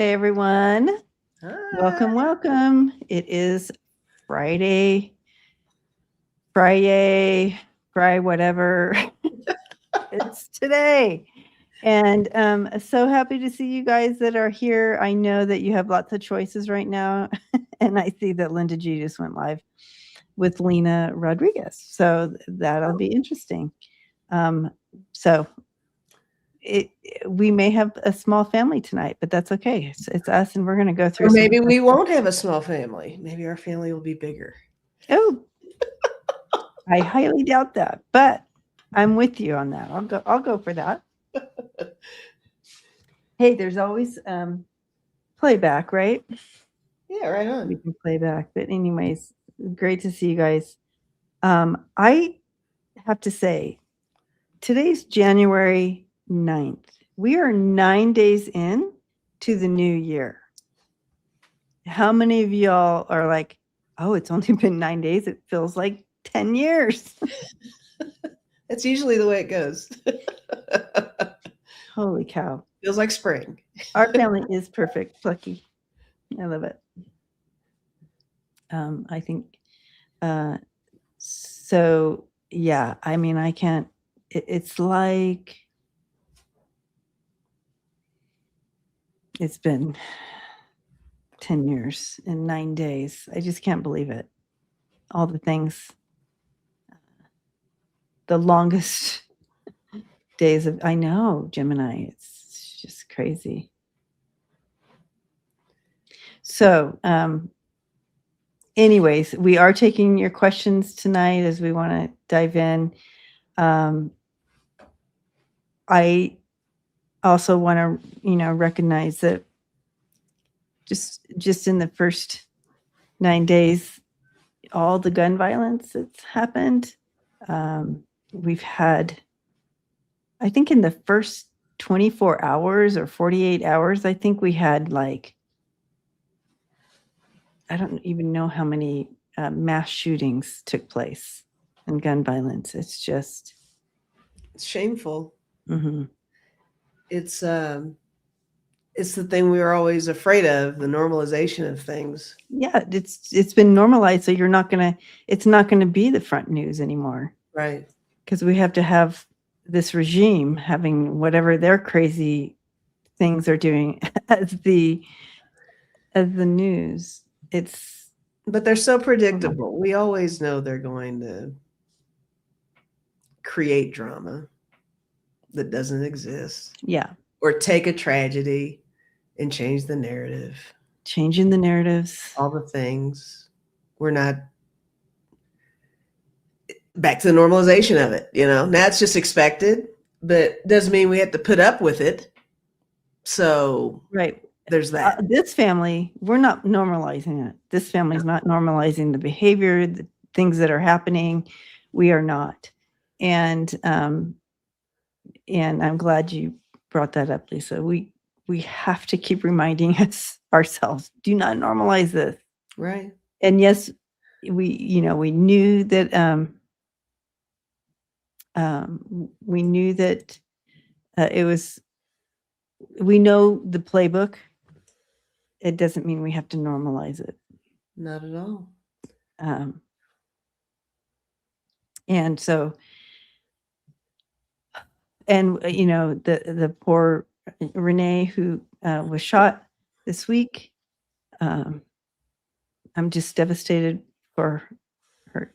Hey everyone. Welcome, Hi. welcome. It is Friday, Friday, whatever. It's today. And so happy to see you guys that are here. I know that you have lots of choices right now. And I see that Linda G just went live with Lena Rodriguez. So that'll be interesting. So we may have a small family tonight, but that's okay. It's us, and we're going to go through Or some. maybe we won't have a small family. Maybe our family will be bigger. Oh, I highly doubt that, but I'm with you on that. I'll go for that. Hey, there's always playback, right? Yeah, right We on. can play back. But anyways, great to see you guys. I have to say, today's January 9th. We are 9 days in to the new year. How many of y'all are like, oh, it's only been 9 days? It feels like 10 years. That's usually the way it goes. Holy cow. Feels like spring. Our family is perfect, Plucky. I love it. I think so. Yeah, I mean, I can't. It's like it's been 10 years and 9 days. I just can't believe it. All the things, the longest days of. I know, Gemini. It's just crazy. So, anyways, we are taking your questions tonight as we want to dive in. I also want to, recognize that just in the first 9 days, all the gun violence that's happened. We've had, I think in the first 24 hours or 48 hours, I think we had like, I don't even know how many mass shootings took place and gun violence. It's just, It's shameful. mhm. It's the thing we were always afraid of, the normalization of things. Yeah, it's been normalized. So it's not gonna be the front news anymore. Right. Because we have to have this regime having whatever their crazy things are doing as the news. But they're so predictable. We always know they're going to create drama that doesn't exist. Yeah, Or take a tragedy and change the narrative. changing the narratives. All the things. We're not back to the normalization of it. Now it's just expected, but doesn't mean we have to put up with it. So Right. there's that. This family, we're not normalizing it. This family's not normalizing the behavior, the things that are happening. We are not. And I'm glad you brought that up, Lisa. We have to keep reminding ourselves, do not normalize this. Right. And yes, we knew that we knew that it was, we know the playbook. It doesn't mean we have to normalize it. Not at all. And so, and the poor Renee who was shot this week. I'm just devastated for her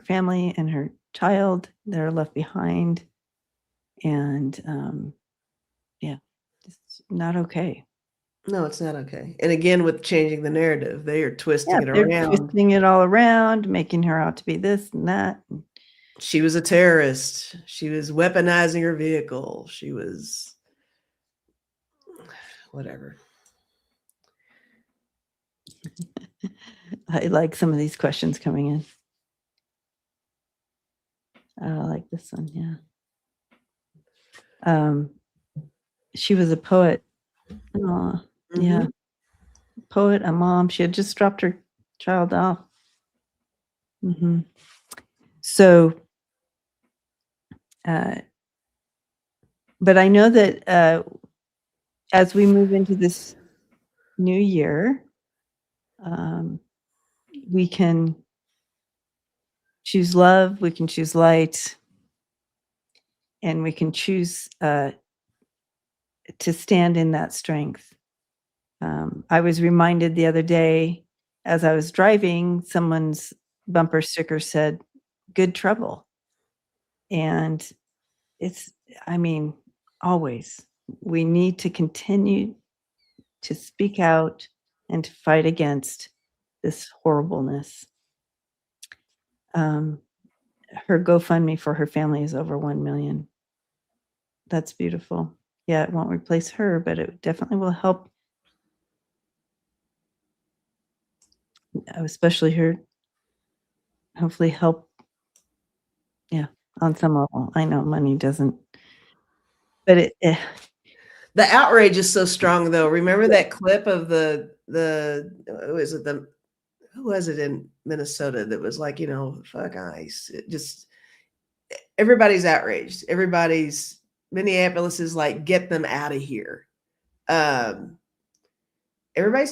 family and her child that are left behind. And yeah, it's not okay. No, it's not okay. And again, with changing the narrative, they are twisting it They're around. twisting it all around, making her out to be this and that. She was a terrorist. She was weaponizing her vehicle. She was whatever. I like some of these questions coming in. I like this one, yeah. She was a poet. Yeah. Poet, a mom. She had just dropped her child off. So, but I know that as we move into this new year, we can choose love, we can choose light, and we can choose to stand in that strength. I was reminded the other day as I was driving, someone's bumper sticker said, "Good trouble." And it's, I mean, always, we need to continue to speak out and to fight against this horribleness. Um, her GoFundMe for her family is over 1 million. That's beautiful. Yeah, it won't replace her, but it definitely will help, especially her, hopefully help, yeah, on some level. I know money doesn't, but The outrage is so strong, though. Remember that clip of the who was it in Minnesota that was like, fuck ICE. It just everybody's outraged. Minneapolis is like, get them out of here. Everybody's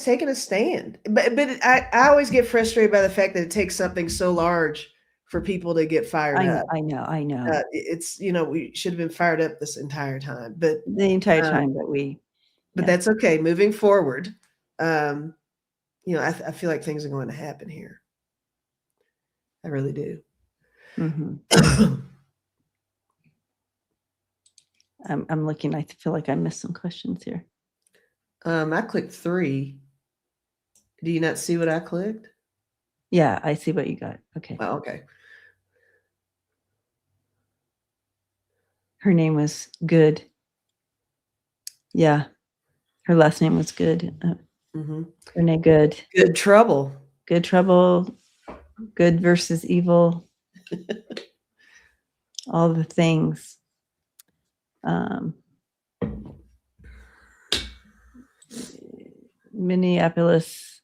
taking a stand, but I always get frustrated by the fact that it takes something so large for people to get fired up. I know. It's we should have been fired up this entire time, but The entire time that but yeah. that's okay. Moving forward, I feel like things are going to happen here. I really do. Mhm. I'm looking. I feel like I missed some questions here. I clicked 3. Do you not see what I clicked? Yeah, I see what you got. Okay. Oh, okay. Her name was Good. Yeah. Her last name was Good. Renee Good. Good trouble. Good trouble. Good versus evil. All the things. Minneapolis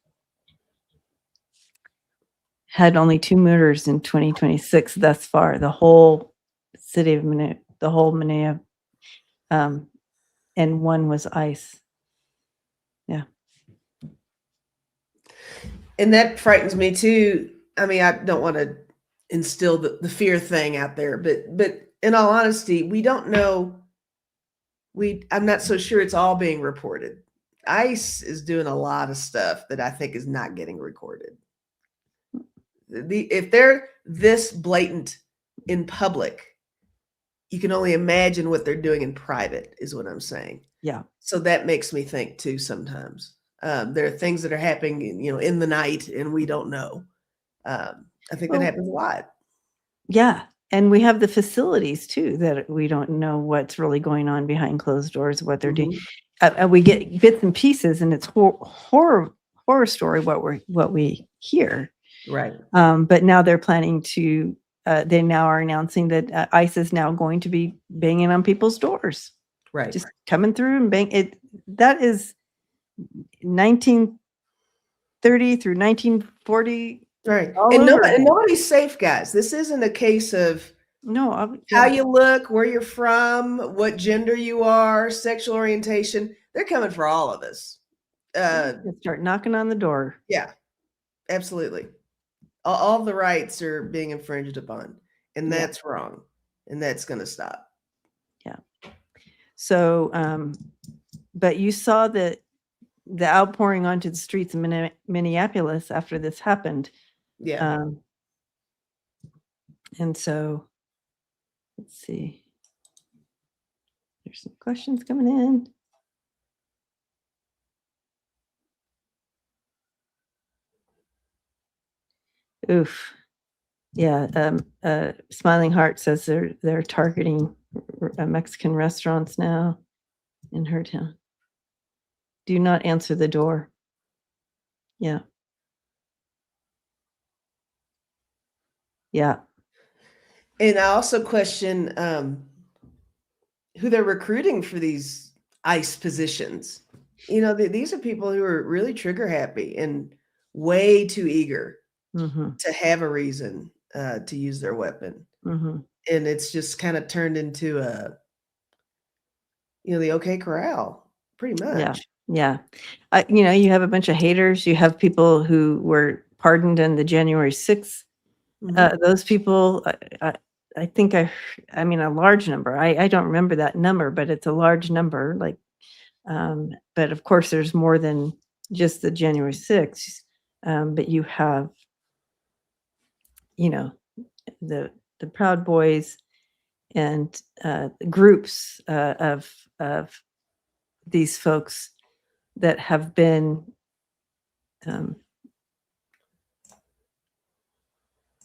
had only 2 murders in 2026 thus far. The whole city of Minneapolis, and one was ICE. Yeah. And that frightens me too. I mean, I don't want to instill the fear thing out there, but in all honesty, we don't know. I'm not so sure it's all being reported. ICE is doing a lot of stuff that I think is not getting recorded. If they're this blatant in public, you can only imagine what they're doing in private, is what I'm saying. Yeah. So that makes me think too sometimes. There are things that are happening, in the night, and we don't know. I think that happens a lot. Yeah. And we have the facilities too that we don't know what's really going on behind closed doors, what they're doing. We get bits and pieces, and it's horror story what we hear. Right. But now they're planning to. They now are announcing that ICE is now going to be banging on people's doors. Right. Just coming through and bang it. That is 1930 through 1940. Right. And nobody's safe, guys. This isn't a case of how you look, where you're from, what gender you are, sexual orientation. They're coming for all of us. Start knocking on the door. Yeah, absolutely. All the rights are being infringed upon, and that's wrong, and that's going to stop. Yeah. So, but you saw the outpouring onto the streets of Minneapolis after this happened. Yeah. And so, let's see. There's some questions coming in. Oof. Yeah. Smiling Heart says they're targeting Mexican restaurants now in her town. Do not answer the door. Yeah. Yeah. And I also question who they're recruiting for these ICE positions. These are people who are really trigger happy and way too eager to have a reason to use their weapon. And it's just kind of turned into the OK Corral, pretty much. Yeah. Yeah. You have a bunch of haters. You have people who were pardoned in the January 6th. Mhm. Those people, I think I mean, a large number. I don't remember that number, but it's a large number. Like, but of course, there's more than just the January 6th. But you have, you know, the Proud Boys and groups of these folks that have been um,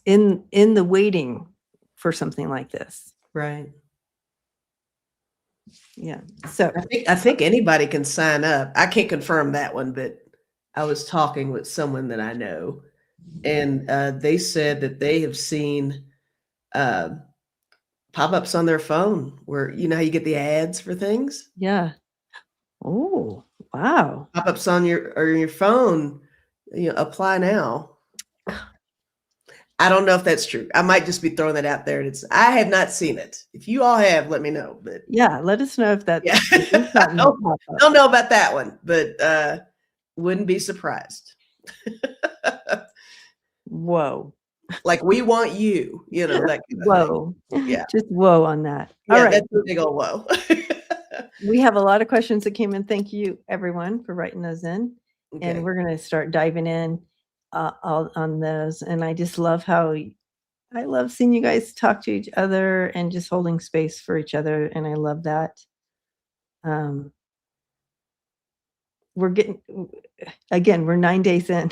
in the waiting for something like this. Right. Yeah. So I think anybody can sign up. I can't confirm that one, but I was talking with someone that I know, and they said that they have seen uh, pop-ups on their phone where how you get the ads for things. yeah. Oh, wow. Pop-ups on your phone. Apply now. I don't know if that's true. I might just be throwing that out there. And I have not seen it. If you all have, let me know. But Yeah, let us know if yeah, if you've gotten a pop-up. don't know about that one, but wouldn't be surprised. Whoa. Like we want you, that kind of thing. Whoa. Yeah. Just whoa on that. All Yeah, right. that's a big old whoa. We have a lot of questions that came in. Thank you, everyone, for writing those in. And Okay. we're going to start diving in all on those. And I just love I love seeing you guys talk to each other and just holding space for each other. And I love that. Um, we're getting, again, we're 9 days in.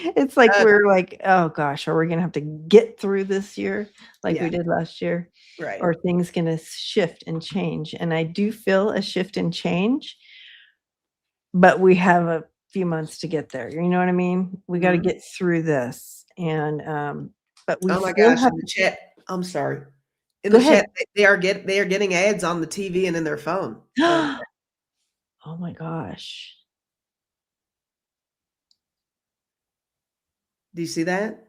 It's like Uh, we're like, oh gosh, are we going to have to get through this year like we yeah, did last year? right. Or are things going to shift and change? And I do feel a shift and change, but we have a few months to get there. You know what I mean? We got to Mhm. get through this. And, but we Oh my still gosh, have, in the chat, I'm sorry. In go the ahead. chat, they are getting ads on the TV and in their phone. Oh my gosh. Do you see that?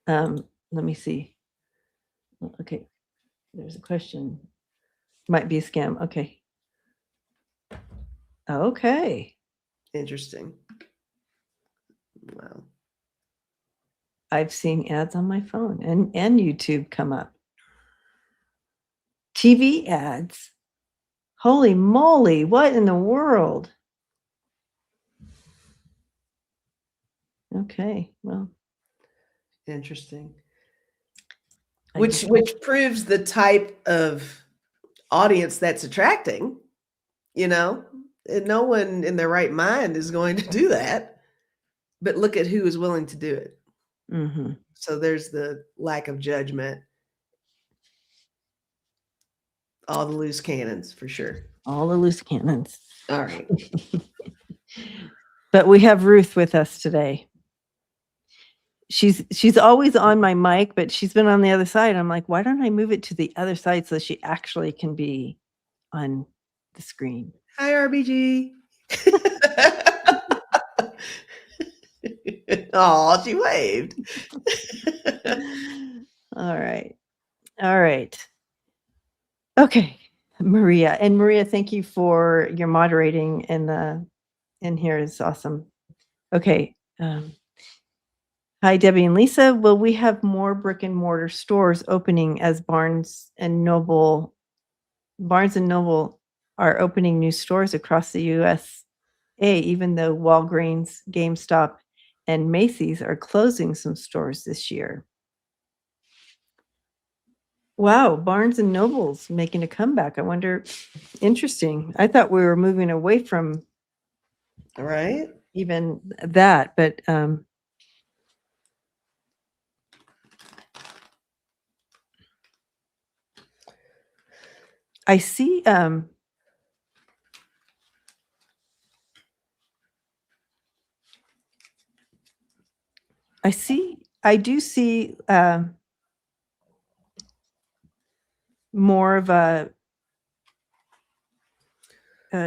Let me see. Okay. There's a question. Might be a scam. Okay. Okay. Interesting. Wow. I've seen ads on my phone and YouTube come up. TV ads. Holy moly, what in the world? Okay, well, Interesting. I Which guess which proves the type of audience that's attracting, you know? And no one in their right mind is going to do that. But look at who is willing to do it. mhm. So there's the lack of judgment, all the loose cannons for sure. All the loose cannons. All right. But we have Ruth with us today. She's always on my mic, but she's been on the other side. I'm like, why don't I move it to the other side so she actually can be on the screen? Hi, RBG. Oh, she waved. All right. All right. Okay. Maria. And Maria, thank you for your moderating in here is awesome. Okay. Hi, Debbie and Lisa. Will we have more brick and mortar stores opening as Barnes and Noble are opening new stores across the USA, even though Walgreens, GameStop, and Macy's are closing some stores this year? Wow, Barnes and Noble's making a comeback. I wonder, interesting. I thought we were moving away from All right. even that, but I see I do see more of a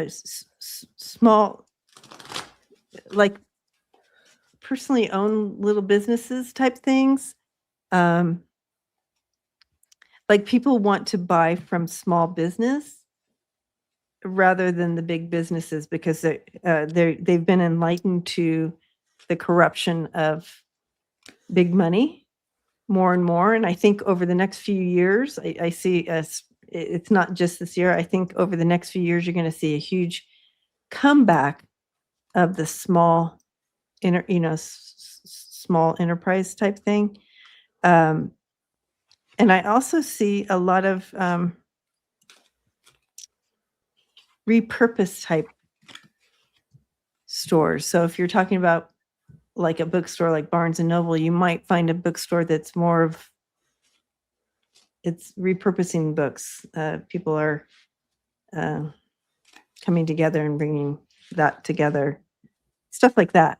small, like personally owned little businesses type things. Like people want to buy from small business rather than the big businesses, because they've been enlightened to the corruption of big money more and more. And I think over the next few years, I see us, it's not just this year. I think over the next few years, you're going to see a huge comeback of the small, small enterprise type thing. And I also see a lot of repurposed type stores. So if you're talking about like a bookstore like Barnes and Noble, you might find a bookstore that's more of, it's repurposing books. People are coming together and bringing that together. Stuff like that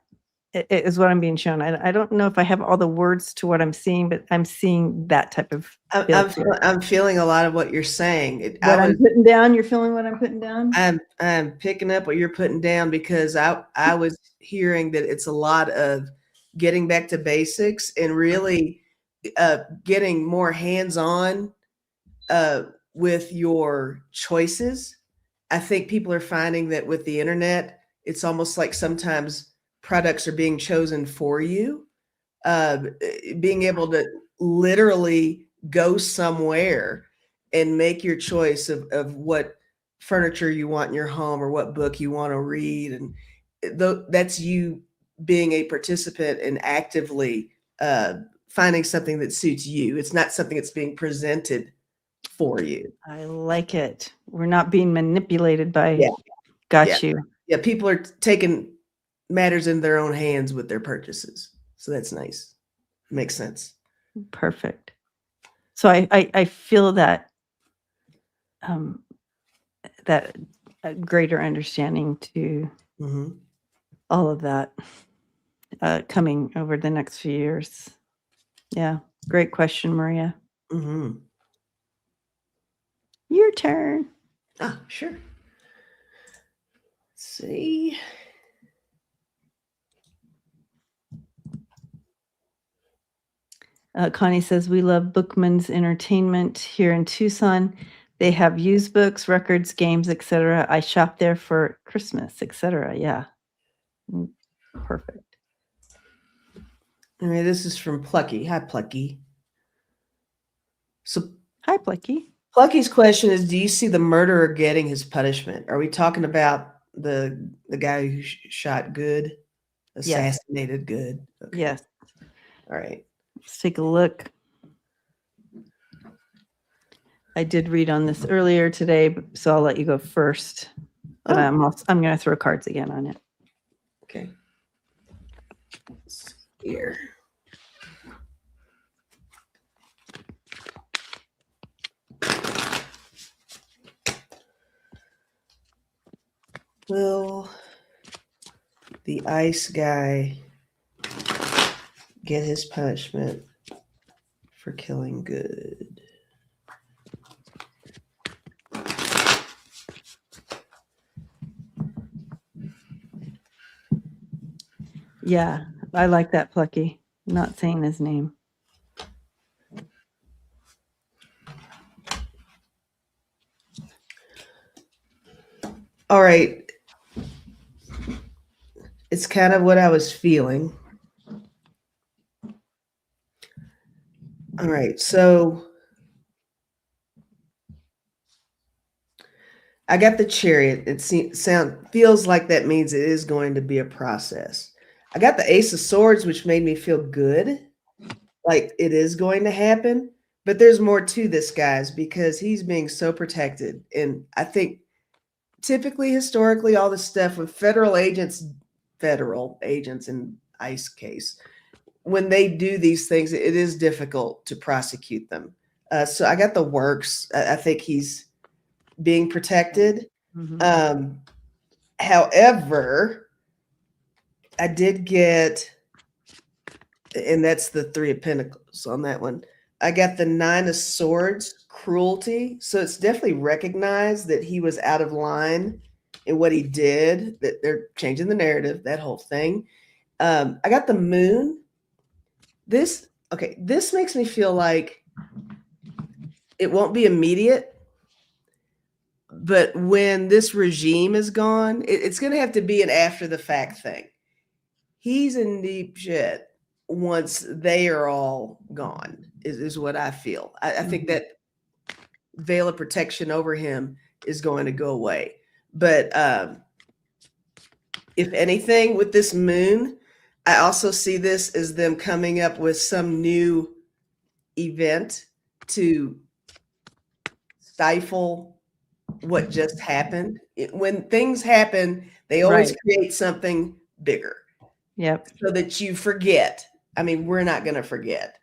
is what I'm being shown. I don't know if I have all the words to what I'm seeing, but I'm seeing that type of build here. I'm feeling a lot of what you're saying. What I'm putting down, you're feeling what I'm putting down? I'm picking up what you're putting down, because I was hearing that it's a lot of getting back to basics and really getting more hands-on with your choices. I think people are finding that with the internet, it's almost like sometimes products are being chosen for you. Being able to literally go somewhere and make your choice of what furniture you want in your home or what book you want to read. And that's you being a participant and actively finding something that suits you. It's not something that's being presented for you. I like it. We're not being manipulated by, Yeah. got you. Yeah, people are taking matters in their own hands with their purchases. So that's nice. Makes sense. Perfect. So I feel that that a greater understanding to all of that coming over the next few years. Yeah, great question, Maria. Your turn. Ah, sure. Let's see. Connie says, we love Bookman's Entertainment here in Tucson. They have used books, records, games, etc. I shop there for Christmas, etc. Yeah. Perfect. All right, this is from Plucky. Hi, Plucky. So, hi, Plucky. Plucky's question is, do you see the murderer getting his punishment? Are we talking about the guy who shot Good, assassinated Good? Okay. Yes. All right. Let's take a look. I did read on this earlier today, so I'll let you go first. But I'm going to throw cards again on it. Okay. Here. Will the ice guy get his punishment for killing Good? Yeah, I like that, Plucky. I'm not saying his name. All right. It's kind of what I was feeling. All right. So I got the Chariot. It feels like that means it is going to be a process. I got the Ace of Swords, which made me feel good. Like it is going to happen. But there's more to this, guys, because he's being so protected. And I think typically, historically, all the stuff with federal agents in ICE case, when they do these things, it is difficult to prosecute them. So I got the works. I think he's being protected. However, I did get, and that's the Three of Pentacles on that one. I got the Nine of Swords, cruelty. So it's definitely recognized that he was out of line in what he did, that they're changing the narrative, that whole thing. I got the Moon. This makes me feel like it won't be immediate, But when this regime is gone, it's going to have to be an after the fact thing. He's in deep shit once they are all gone, is what I feel. I think Mhm. that veil of protection over him is going to go away. But if anything, with this moon, I also see this as them coming up with some new event to stifle what just happened. When things happen, they always Right. create something bigger Yep. so that you forget. I mean, we're not going to forget,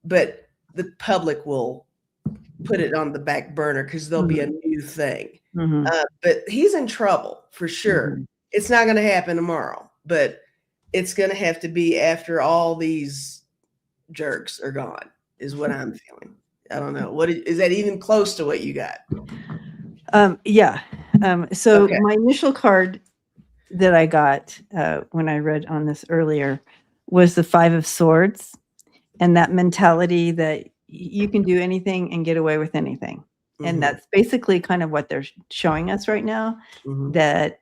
but the public will put it on the back burner because there'll be a new thing. Mhm. But he's in trouble for sure. Mhm. It's not going to happen tomorrow, but it's going to have to be after all these jerks are gone, is what I'm feeling. I don't know. What is that even close to what you got? Yeah. So Okay. my initial card that I got when I read on this earlier was the Five of Swords, and that mentality that you can do anything and get away with anything. And Mhm, that's basically kind of what they're showing us right now, mhm. that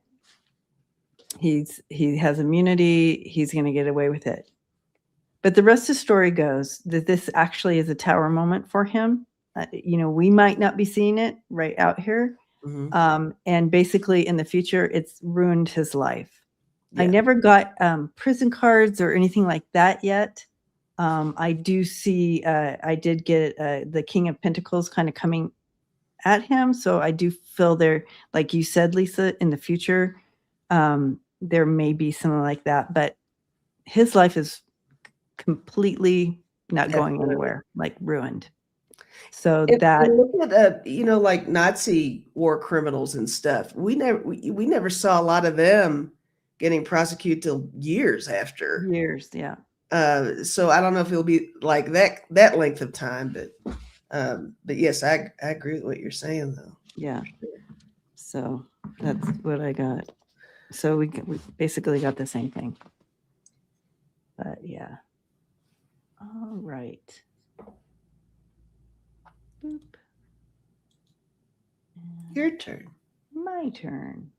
he has immunity, he's going to get away with it. But the rest of the story goes that this actually is a tower moment for him. We might not be seeing it right out here. Mhm. And basically in the future, it's ruined his life. I Yeah. never got prison cards or anything like that yet. I do see, I did get the King of Pentacles kind of coming at him. So I do feel there, like you said, Lisa, in the future, there may be something like that. But his life is completely not going Definitely. anywhere, like ruined. So And that, look at like Nazi war criminals and stuff. We never saw a lot of them getting prosecuted till years after. years, yeah. So I don't know if it'll be like that length of time, but yes, I agree with what you're saying though. Yeah. So that's what I got. So we basically got the same thing. But yeah. All right. Boop. And Your turn. my turn.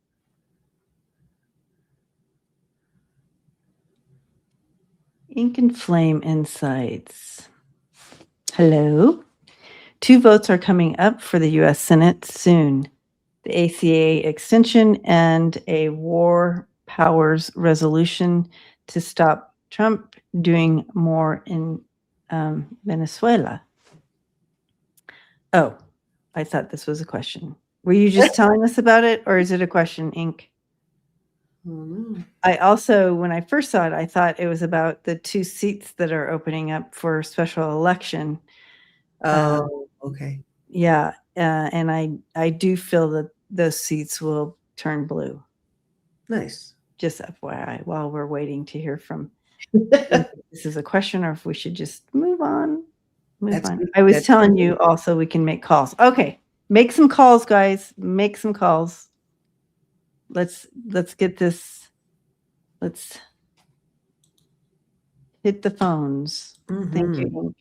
Ink and Flame Insights. Hello. 2 votes are coming up for the U.S. Senate soon. The ACA extension and a war powers resolution to stop Trump doing more in Venezuela. Oh, I thought this was a question. Were you just telling us about it, or is it a question, Ink? Mhm. I also, when I first saw it, I thought it was about the 2 seats that are opening up for special election. Oh, okay. Yeah, and I do feel that those seats will turn blue. Nice. Just FYI, while we're waiting to hear from if this is a question or if we should just move on. Move That's on. good. I was That's telling good. you also we can make calls. Okay, make some calls, guys. Make some calls. Let's get this. Let's hit the phones. Thank you. Mhm. Ink.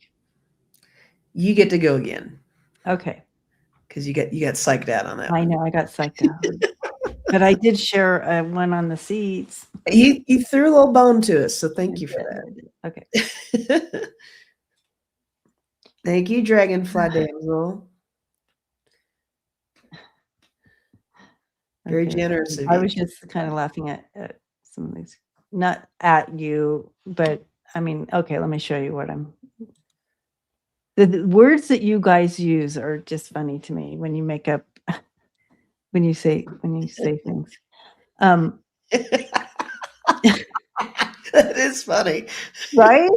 You get to go again Okay. because you got psyched out on that I one. know I got psyched out. But I did share one on the seats. You threw a little bone to us, so I thank you for did, I did. Okay. that. Thank you, Dragonfly Damsel. Very Okay. generous of I you. was just kind of laughing at some of these, not at you, but I mean, okay, let me show you what I'm. The words that you guys use are just funny to me when you make up, when you say things. That is funny. Right?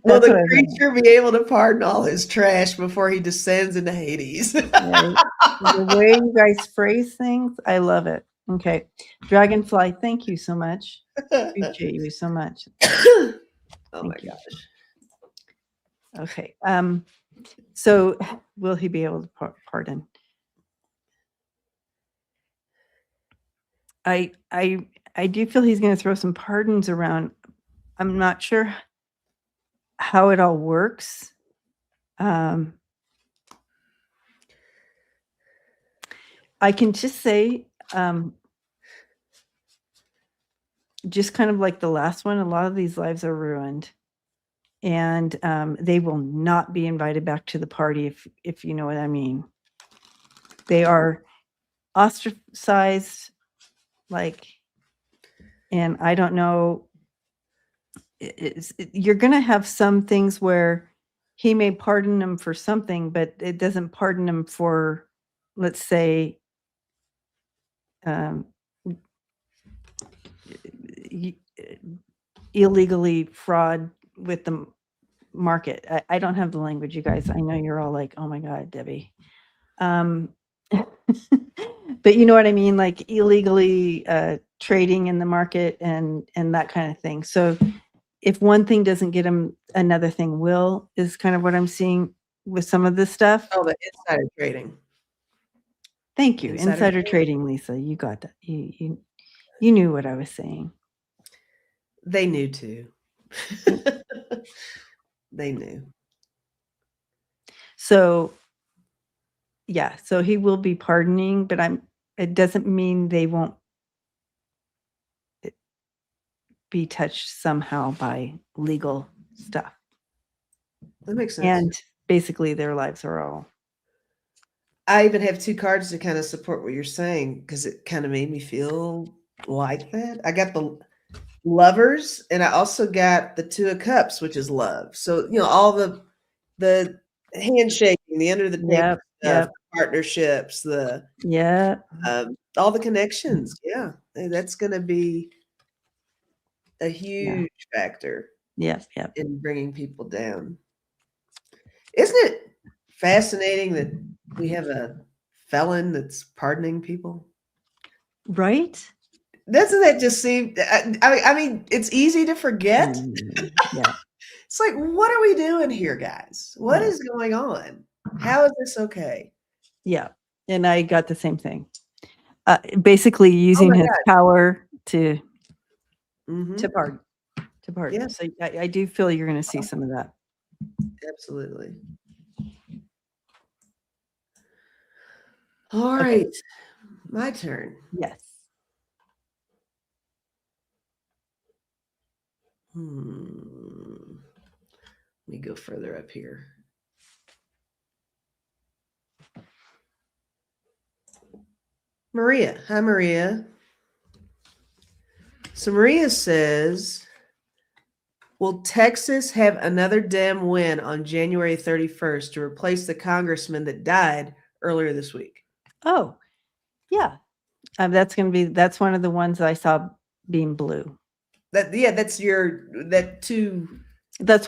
Will That's the what I meant, creature be able to pardon all his trash before he descends into Hades? right? The way you guys phrase things, I love it. Okay. Dragonfly, thank you so much. Appreciate you so much. Oh my Thank you. gosh. Okay. So will he be able to pardon? I do feel he's going to throw some pardons around. I'm not sure how it all works. I can just say, just kind of like the last one, a lot of these lives are ruined, and they will not be invited back to the party if you know what I mean. They are ostracized, like, and I don't know. You're going to have some things where he may pardon them for something, but it doesn't pardon them for, let's say, illegally fraud with the market. I don't have the language, you guys. I know you're all like, oh my God, Debbie. But you know what I mean? Like illegally trading in the market and that kind of thing. So if one thing doesn't get him, another thing will, is kind of what I'm seeing with some of this stuff. Oh, the insider trading. Thank you. Insider trading, Lisa. You got that. You knew what I was saying. They knew too. They knew. So yeah, so he will be pardoning, but it doesn't mean they won't be touched somehow by legal stuff. That makes sense. And basically their lives are all. I even have 2 cards to kind of support what you're saying, because it kind of made me feel like that. I got the Lovers, and I also got the 2 of Cups, which is love. So, all the handshaking, the under the table stuff, partnerships, all the connections. Yeah, that's going to be a huge factor. Yes, in bringing people down. Isn't it fascinating that we have a felon that's pardoning people? Right? Doesn't that just seem? I mean, it's easy to forget. Yeah. It's like, what are we doing here, guys? What is going on? How is this okay? Yeah, and I got the same thing. Basically, using his power to pardon. Yeah. So I do feel you're going to see some of that. Absolutely. All right, my turn. Yes. Let me go further up here. Maria. Hi, Maria. So Maria says, will Texas have another Dem win on January 31st to replace the congressman that died earlier this week? Oh, yeah. That's one of the ones I saw being blue. That's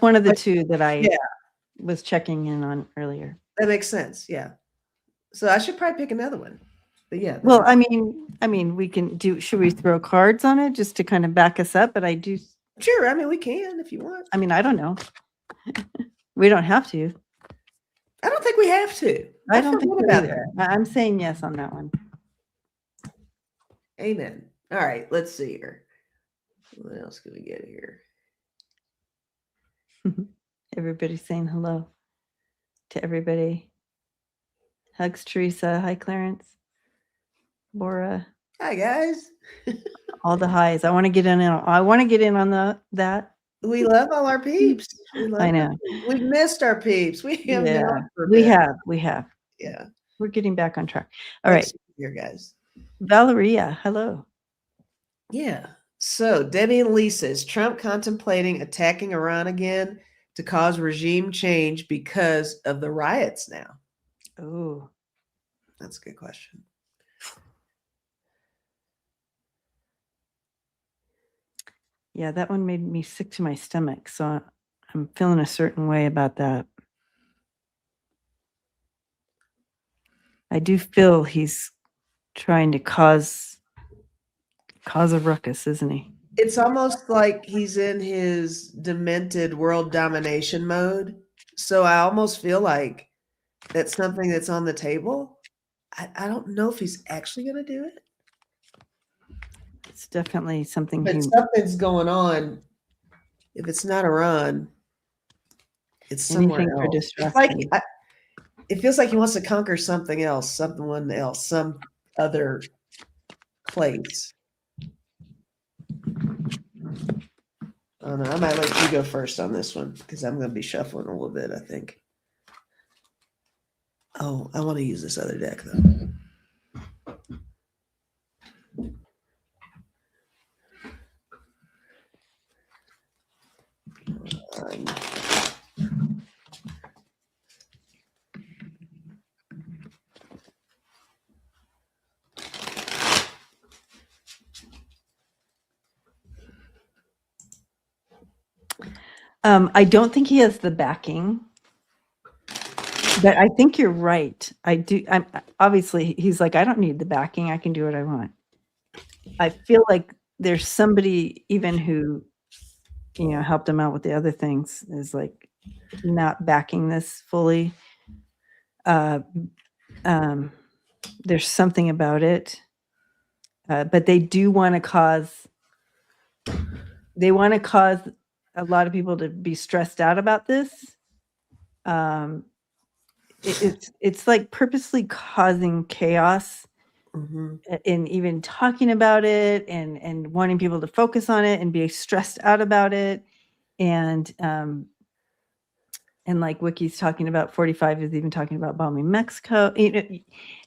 one of the 2 that I was checking in on earlier. That makes sense. Yeah. So I should probably pick another one. But yeah. Well, I mean, we can should we throw cards on it just to kind of back us up? But I do. Sure. I mean, we can if you want. I mean, I don't know. We don't have to. I don't think we have to. I don't think about that. I'm saying yes on that one. Amen. All right. Let's see here. What else can we get here? Everybody's saying hello to everybody. Hugs, Teresa. Hi, Clarence. Laura. Hi, guys. All the highs. I want to get in on that. We love all our peeps. I know. We've missed our peeps. We have. Yeah. We're getting back on track. All Thanks right. Here, guys. Valeria, hello. Yeah. So Debbie and Lisa, is Trump contemplating attacking Iran again to cause regime change because of the riots now? Oh, that's a good question. Yeah, that one made me sick to my stomach. So I'm feeling a certain way about that. I do feel he's trying to cause a ruckus, isn't he? It's almost like he's in his demented world domination mode. So I almost feel like that's something that's on the table. I don't know if he's actually going to do it. It's definitely something. But something's going on. If it's not Iran, it's somewhere else. It's like, it feels like he wants to conquer something else, someone else, some other place. I don't know. I might let you go first on this one because I'm going to be shuffling a little bit, I think. Oh, I want to use this other deck though. I don't think he has the backing, but I think you're right. I do. I'm obviously he's like, I don't need the backing. I can do what I want. I feel like there's somebody even who, helped him out with the other things is like not backing this fully. There's something about it, but they do want to cause. They want to cause a lot of people to be stressed out about this. It's like purposely causing chaos in even talking about it and wanting people to focus on it and be stressed out about it. And like Wiki's talking about, 45 is even talking about bombing Mexico,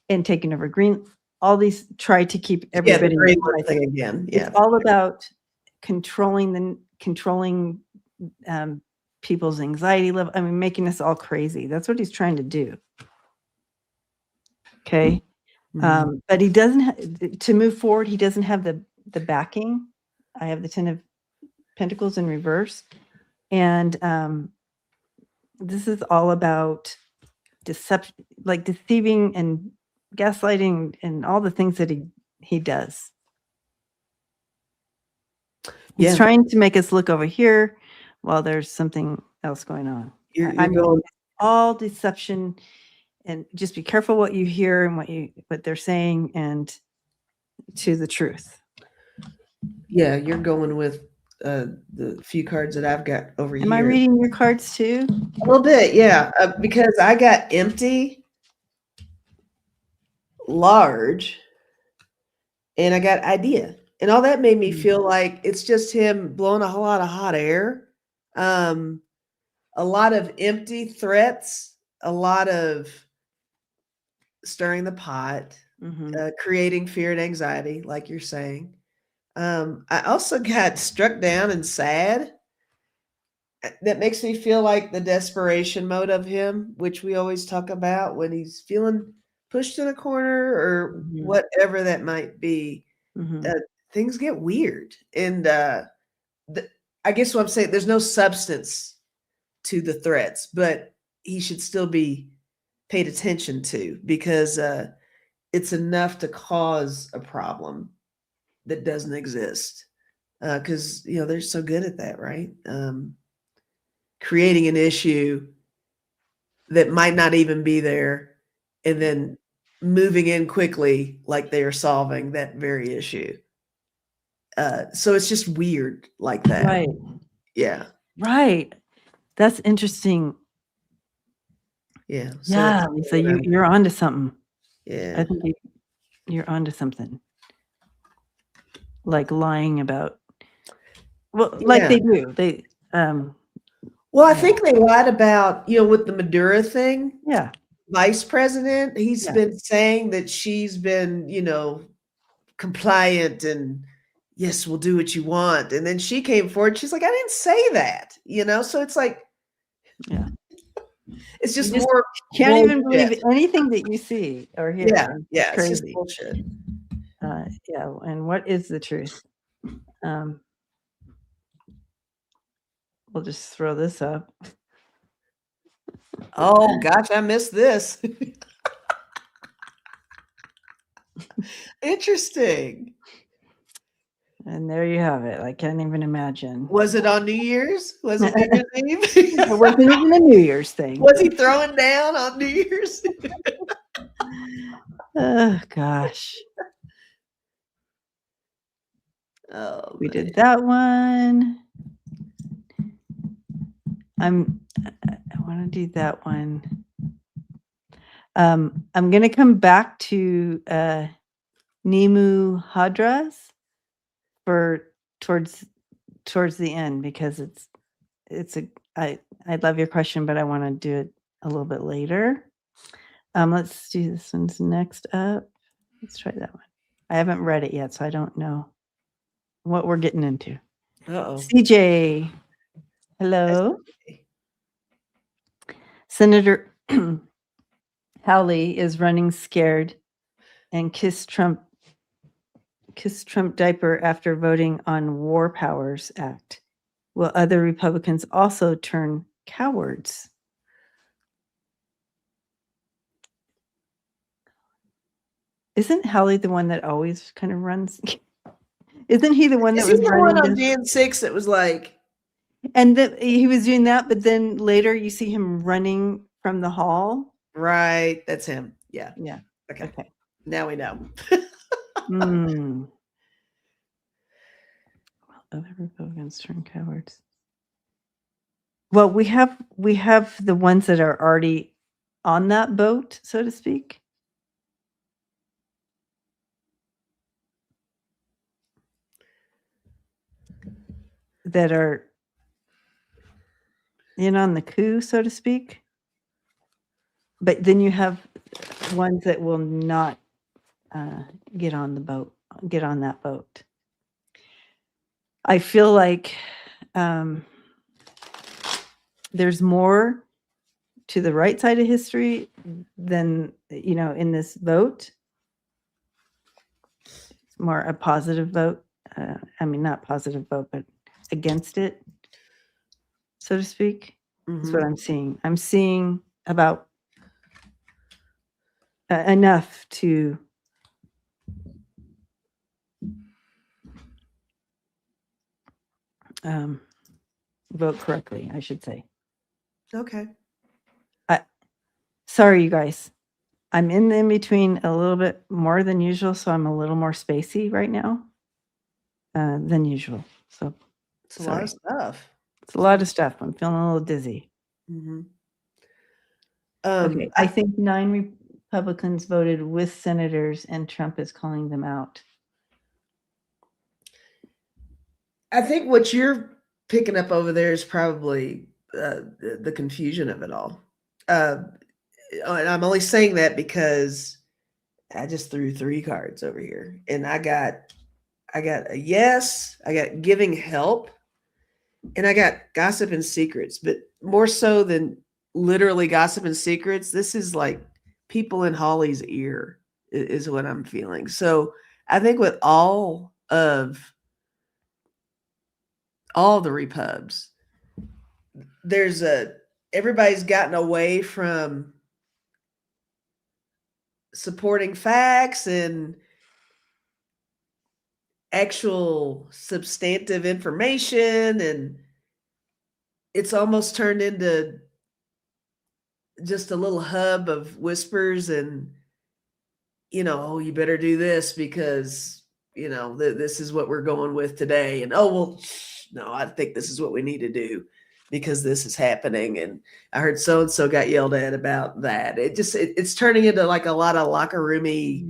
and taking over Green. All these try to keep everybody. Yeah, the Greenland thing again. Yeah, it's all about controlling people's anxiety level. I mean, making us all crazy. That's what he's trying to do. Okay. But he doesn't to move forward. He doesn't have the backing. I have the 10 of Pentacles in reverse. And this is all about deception, like deceiving and gaslighting and all the things that he does. He's trying to make us look over here while there's something else going on. You're going all deception, and just be careful what you hear and what they're saying and to the truth. Yeah, you're going with the few cards that I've got over here. Am I reading your cards too? A little bit, yeah, because I got empty, large, and I got idea. And all that made me feel like it's just him blowing a whole lot of hot air. A lot of empty threats, a lot of stirring the pot, creating fear and anxiety, like you're saying. I also got struck down and sad. That makes me feel like the desperation mode of him, which we always talk about when he's feeling pushed in a corner or whatever that might be. Things get weird. And I guess what I'm saying, there's no substance to the threats, but he should still be paid attention to because it's enough to cause a problem that doesn't exist. Because, they're so good at that, right? Creating an issue that might not even be there and then moving in quickly like they are solving that very issue. So it's just weird like that. Right. Yeah. Right. That's interesting. Yeah. So you're onto something. Yeah. I think you're onto something. Like lying about, they do. They I think they lied about, with the Maduro thing. Yeah. Vice president, he's been saying that she's been, compliant and yes, we'll do what you want. And then she came forward. She's like, I didn't say that, so it's like, it's just more. Can't even believe anything that you see or hear. Yeah. It's just bullshit. And what is the truth? We'll just throw this up. Oh gosh, I missed this. Interesting. And there you have it. I can't even imagine. Was it on New Year's? Was it New Year's Eve? It wasn't even a New Year's thing. Was he throwing down on New Year's? Oh gosh. Oh, we did that one. I want to do that one. I'm going to come back to Nimu Hadras for towards the end, because I love your question, but I want to do it a little bit later. Let's do this one's next up. Let's try that one. I haven't read it yet, so I don't know what we're getting into. Uh-oh. CJ, hello. Senator Hawley is running scared and kissed Trump diaper after voting on War Powers Act. Will other Republicans also turn cowards? Isn't Hawley the one that always kind of runs? Isn't he the one that Is was he the one running on this? Jan 6 that was like, And he was doing that, but then later you see him running from the hall. right, that's him. Yeah. Yeah. Okay. Now we know. Will other Republicans turn cowards? Well, we have the ones that are already on that boat, so to speak. That are in on the coup, so to speak. But then you have ones that will not get on that boat. I feel like there's more to the right side of history than, in this vote. It's more a positive vote. Not positive vote, but against it, so to speak. That's what I'm seeing. I'm seeing about enough to vote correctly, I should say. Okay. Sorry, you guys. I'm in between a little bit more than usual, so I'm a little more spacey right now than usual. So It's a lot of stuff. It's a lot of stuff. I'm feeling a little dizzy. Okay, I think 9 Republicans voted with senators, and Trump is calling them out. I think what you're picking up over there is probably the confusion of it all. And I'm only saying that because I just threw 3 cards over here, and I got a yes, I got giving help, and I got gossip and secrets. But more so than literally gossip and secrets, this is like people in Hawley's ear is what I'm feeling. So I think with all the repubs, everybody's gotten away from supporting facts and actual substantive information, and it's almost turned into just a little hub of whispers and, oh, you better do this because, this is what we're going with today. And, oh, well, no, I think this is what we need to do because this is happening. And I heard so-and-so got yelled at about that. It's turning into like a lot of locker roomy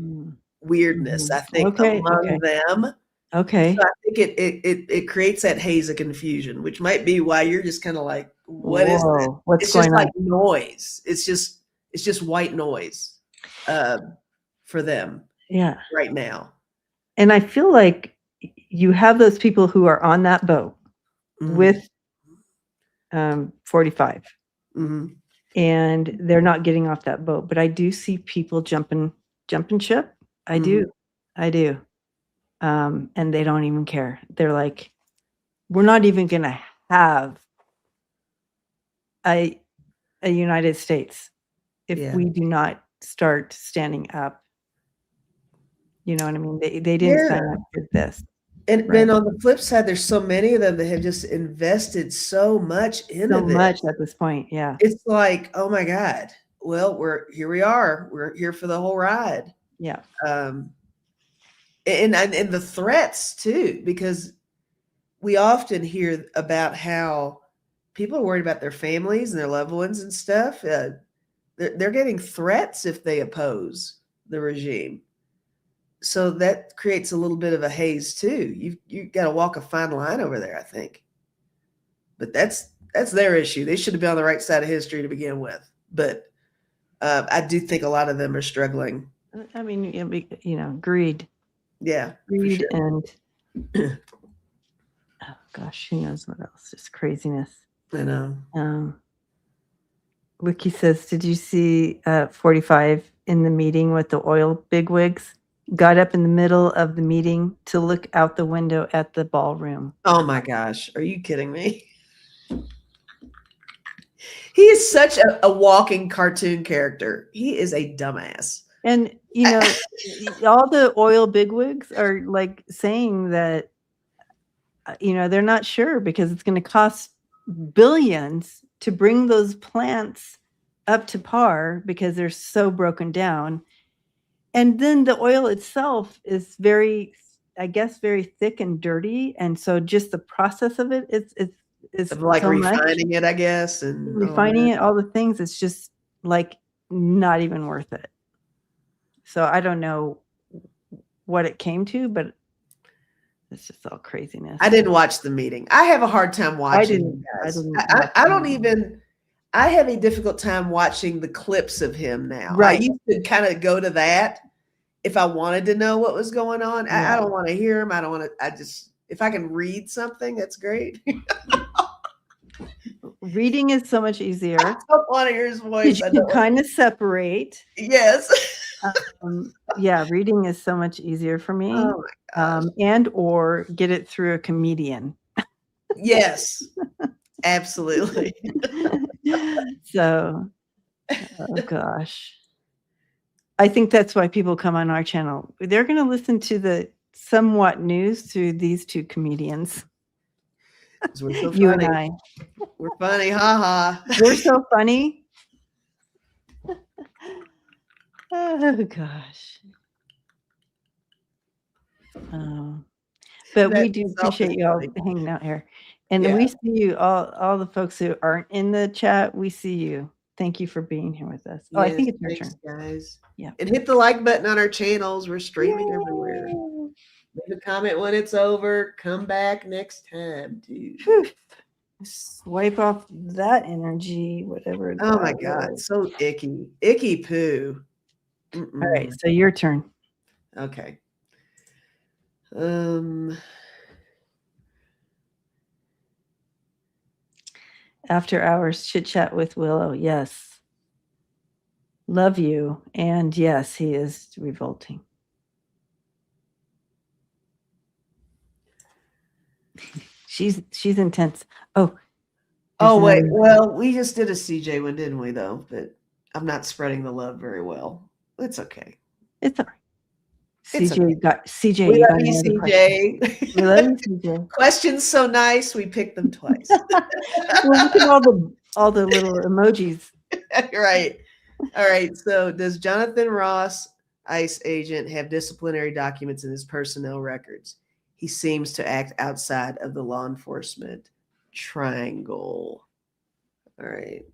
weirdness, I think, among them. Okay. So I think it creates that haze of confusion, which might be why you're just kind of like, what is this? What's It's going just on? like noise. It's just white noise for them. Yeah. Right now. And I feel like you have those people who are on that boat with 45. And they're not getting off that boat. But I do see people jumping ship. I do. And they don't even care. They're like, we're not even going to have a United States if we do not start standing up. You know what I mean? They didn't sign up for this. And then on the flip side, there's so many of them that have just invested so much into this. So much at this point, yeah. It's like, oh my God. Well, we are. We're here for the whole ride. Yeah. And the threats too, because we often hear about how people are worried about their families and their loved ones and stuff. They're getting threats if they oppose the regime. so that creates a little bit of a haze too. You got to walk a fine line over there, I think. But that's their issue. They should have been on the right side of history to begin with. But I do think a lot of them are struggling. I mean, greed, Yeah, for greed, sure. and oh gosh, who knows what else? Just craziness. I know. Wiki says, did you see 45 in the meeting with the oil bigwigs? Got up in the middle of the meeting to look out the window at the ballroom. Oh my gosh, are you kidding me? He is such a walking cartoon character. He is a dumbass. And, all the oil bigwigs are like saying that, they're not sure because it's going to cost billions to bring those plants up to par because they're so broken down. And then the oil itself is very, I guess, very thick and dirty. And so just the process of it is Of like so much. refining it, I guess, and Refining it, all the things, it's just like not even worth it. So I don't know what it came to, but it's just all craziness. I didn't watch the meeting. I have a hard time watching. I have a difficult time watching the clips of him now. Right. I used to kind of go to that if I wanted to know what was going on. Yeah. I don't want to hear him. I don't want to, if I can read something, that's great. Reading is so much easier. I don't want to hear his voice. You can kind of separate. Yes. Yeah, reading is so much easier for me. Oh my gosh. And or get it through a comedian. Yes, absolutely. So, oh gosh. I think that's why people come on our channel. They're going to listen to the somewhat news through these two comedians. We're so You funny. and I. We're funny, haha. We're so funny. Oh gosh. But we do appreciate you all hanging out here. And we see you, all the folks who aren't in the chat, we see you. Thank you for being here with us. Oh, yes, I think it's your turn. Guys. Yeah. And hit the like button on our channels. We're streaming everywhere. Leave a comment when it's over. Come back next time, dude. Swipe off that energy, whatever. Oh my God. So icky. Icky poo. All right. So your turn. Okay. After hours chit chat with Willow. Yes. Love you. And yes, he is revolting. She's intense. Oh, wait. Well, we just did a CJ one, didn't we, though? But I'm not spreading the love very well. It's okay. It's all right. CJ got CJ. We love you, CJ. We love you, CJ. Questions so nice, we picked them twice. Well, look at all the little emojis. Right. All right. So, does Jonathan Ross, ICE agent, have disciplinary documents in his personnel records? He seems to act outside of the law enforcement triangle. All right.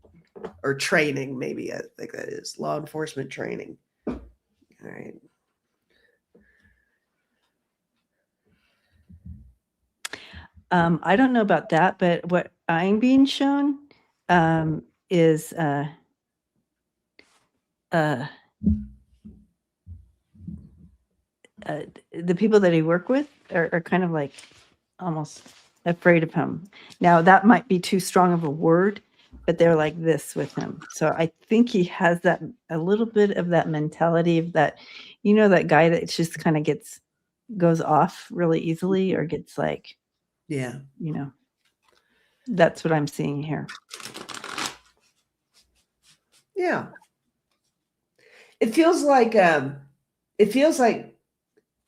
Or training, maybe. I think that is law enforcement training. All right. I don't know about that, but what I'm being shown is the people that he worked with are kind of like almost afraid of him. Now that might be too strong of a word, but they're like this with him. So I think he has that a little bit of that mentality of that, that guy that just kind of goes off really easily or gets like, yeah, that's what I'm seeing here. Yeah. It feels like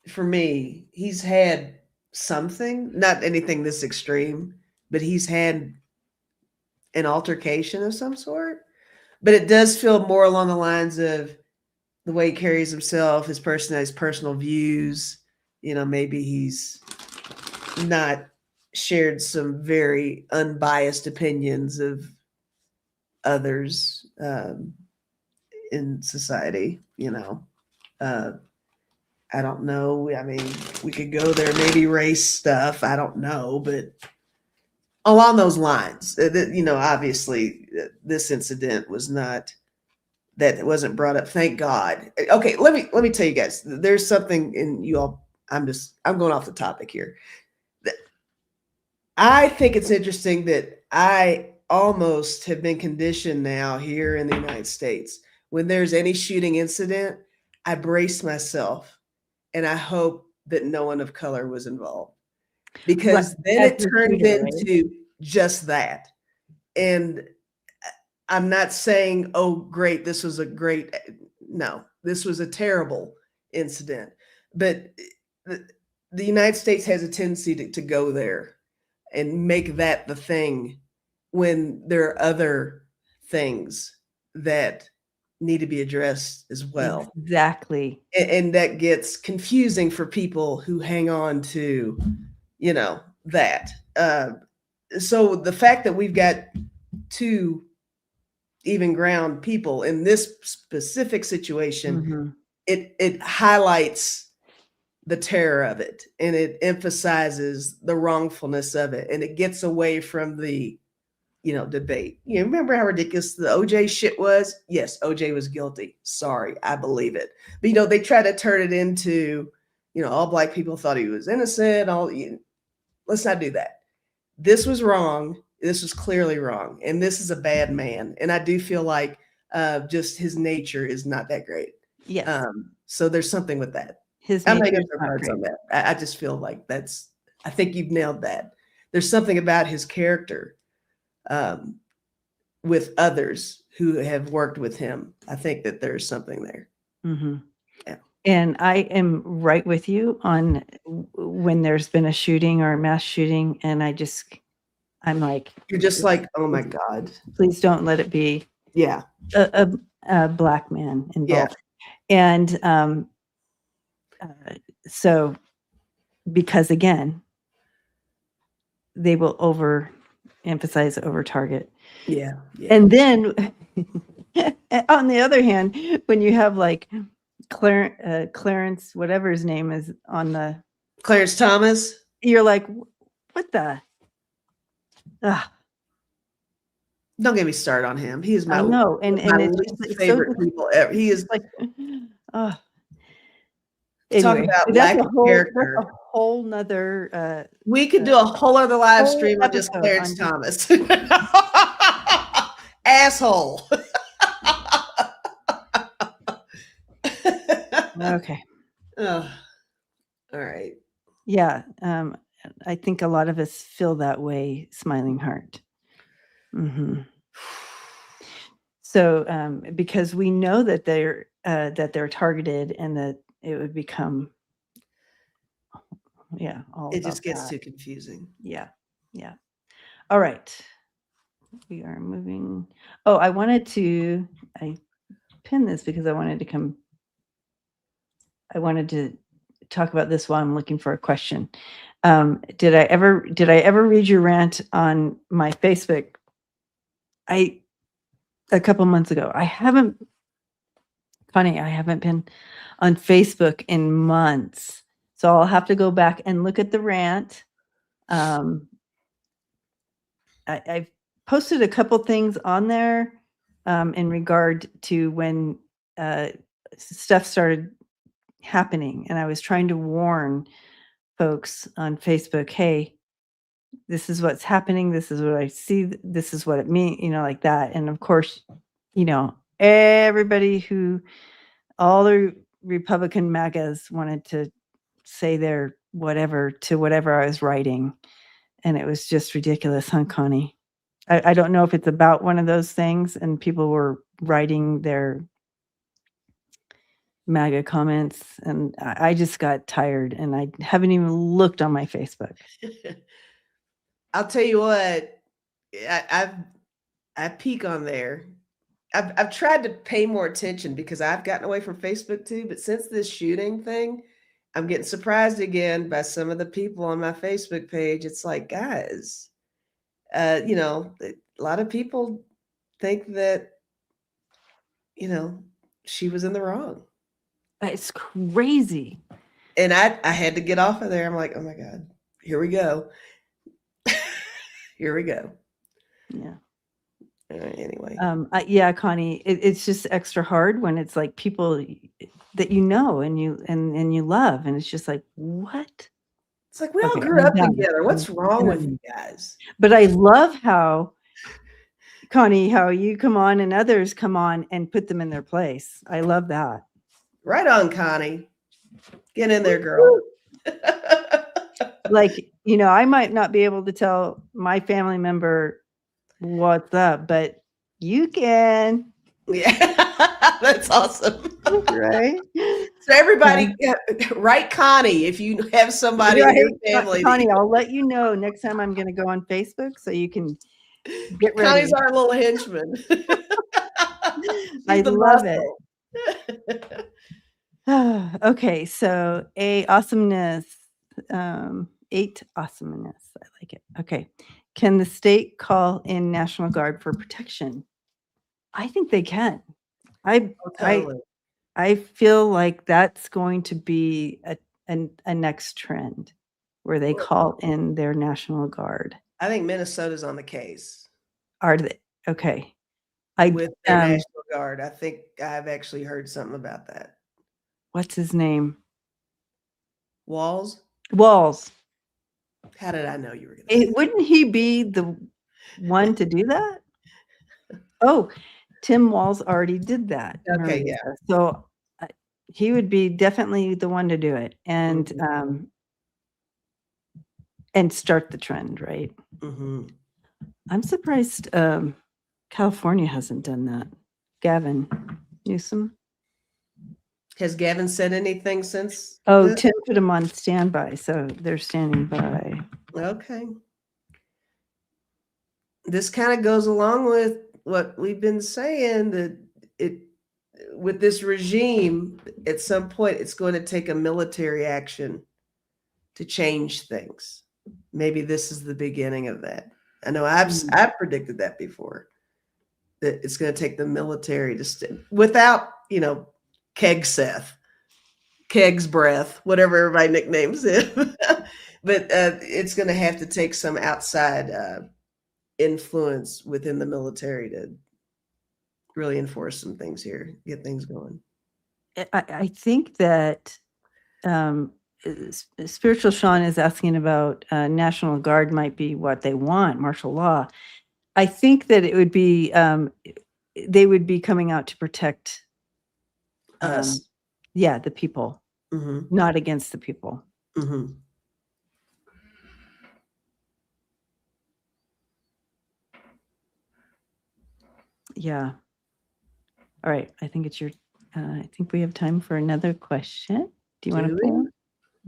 for me, he's had something, not anything this extreme, but he's had an altercation of some sort. But it does feel more along the lines of the way he carries himself, his personal views. Maybe he's not shared some very unbiased opinions of others in society. I I don't know. I mean, we could go there, maybe race stuff. I don't know, but along those lines, obviously this incident was not that it wasn't brought up. Thank God. Okay, let me tell you guys. There's something in you all. I'm going off the topic here. I think it's interesting that I almost have been conditioned now here in the United States. When there's any shooting incident, I brace myself and I hope that no one of color was involved, because then As it the turns shooter, right? into just that. And I'm not saying, oh, great, this was a great, no, this was a terrible incident. But the United States has a tendency to go there and make that the thing when there are other things that need to be addressed as well. Exactly. And that gets confusing for people who hang on to, that. So the fact that we've got two even ground people in this specific situation, Mhm. it highlights the terror of it, and it emphasizes the wrongfulness of it, and it gets away from the debate. You remember how ridiculous the OJ shit was? Yes, OJ was guilty. Sorry, I believe it. But they try to turn it into, all black people thought he was innocent. Let's not do that. This was wrong. This was clearly wrong, and this is a bad man. And I do feel like just his nature is not that great. Yes. So there's something with that. His I'm not nature going is to not cards on great. that. I just feel like I think you've nailed that. There's something about his character with others who have worked with him. I think that there's something there. Mhm. Yeah. And I am right with you on when there's been a shooting or a mass shooting, and I'm like, You're just like, oh my God. please don't let it be Yeah. a black man Yeah. involved. And so, because again, they will overemphasize, over target. Yeah. Yeah. And then on the other hand, when you have like Clarence, whatever his name is, on the, Clarence Thomas. you're like, what the? Ugh, Don't get me started on him. He is I my know, and it's least just, it's so favorite people ever. He is like, oh, talk anyway, about that's lack of that's character. a whole nother We could do a whole other live whole stream on just episode Clarence on Thomas. Asshole. okay. Oh, all right. Yeah, I think a lot of us feel that way, Smiling Heart. Mhm. So, because we know that they're targeted and that it would become, all It about just gets that. too confusing. Yeah, yeah. All right. We are moving. Oh, I pinned this because I wanted to talk about this while I'm looking for a question. Did I ever read your rant on my Facebook? A couple months ago. Funny, I haven't been on Facebook in months, so I'll have to go back and look at the rant. I've posted a couple things on there in regard to when stuff started happening, and I was trying to warn folks on Facebook, hey, this is what's happening, this is what I see, this is what it means, like that. And of course, everybody all the Republican MAGAs wanted to say their whatever to whatever I was writing. And it was just ridiculous, huh, Connie? I don't know if it's about one of those things and people were writing their MAGA comments, and I just got tired and I haven't even looked on my Facebook. I'll tell you what, I peek on there. I've tried to pay more attention because I've gotten away from Facebook too. But since this shooting thing, I'm getting surprised again by some of the people on my Facebook page. It's like, guys, a lot of people think that, she was in the wrong. It's crazy. And I had to get off of there. I'm like, oh my God, here we go. Here we go. Yeah. Anyway, Yeah, Connie, it's just extra hard when it's like people that you know and you love, and it's just like, what? it's like we all Okay, grew I'm up done. together. What's wrong with you Done. guys? But I love how, Connie, how you come on and others come on and put them in their place. I love that. Right on, Connie. Get in there, girl. Like, I might not be able to tell my family member what's up, but you can. Yeah, that's awesome. Right? So everybody, write Connie if you have somebody in your Right. family. Connie, I'll let you know next time I'm going to go on Facebook so you can get ready. Connie's our little henchman. I She's the love muscle. it. Okay, so awesomeness, 8 awesomeness. I like it. Okay. Can the state call in National Guard for protection? I think they can. Oh, totally. I feel like that's going to be a next trend where they call in their National Guard. I think Minnesota's on the case Are they? Okay. with their National Guard. I think I've actually heard something about that. What's his name? Walls? Walls. How did I know you were going to say that? Wouldn't he be the one to do that? Oh, Tim Walls already did that. Okay, yeah. So he would be definitely the one to do it and start the trend, right? Mm-hmm. I'm surprised California hasn't done that. Gavin Newsom. Has Gavin said anything since? Oh, Tim put him on standby, so they're standing by. Okay. This kind of goes along with what we've been saying, that with this regime, at some point, it's going to take a military action to change things. Maybe this is the beginning of that. I know I've predicted that before, that it's going to take the military to without, Keg Seth, Keg's breath, whatever everybody nicknames him. But it's going to have to take some outside influence within the military to really enforce some things here, get things going. I think that Spiritual Sean is asking about National Guard might be what they want, martial law. I think that it would be, they would be coming out to protect Us. Yeah, the people, not against the people. Mm-hmm. Yeah. All right. I think it's I think we have time for another question. Do you want to pull?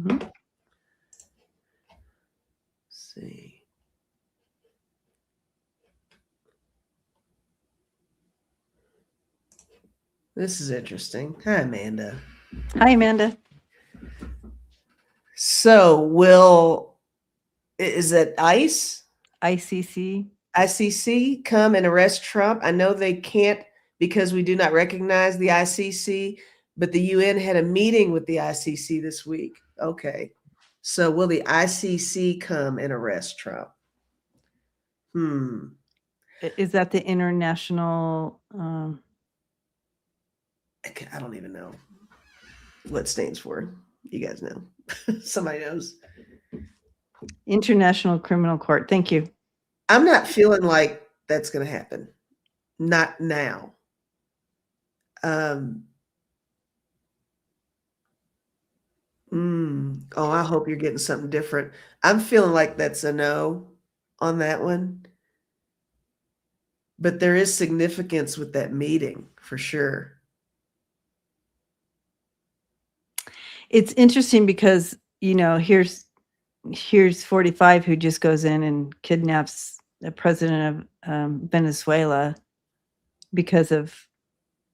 Let's see. This is interesting. Hi, Amanda. Hi, Amanda. So is it ICC come and arrest Trump? I know they can't because we do not recognize the ICC, but the UN had a meeting with the ICC this week. Okay. So will the ICC come and arrest Trump? Is that the international? I don't even know what it stands for. You guys know. Somebody knows. International Criminal Court. Thank you. I'm not feeling like that's going to happen. Not now. Oh, I hope you're getting something different. I'm feeling like that's a no on that one. But there is significance with that meeting for sure. It's interesting because, here's 45 who just goes in and kidnaps the president of Venezuela because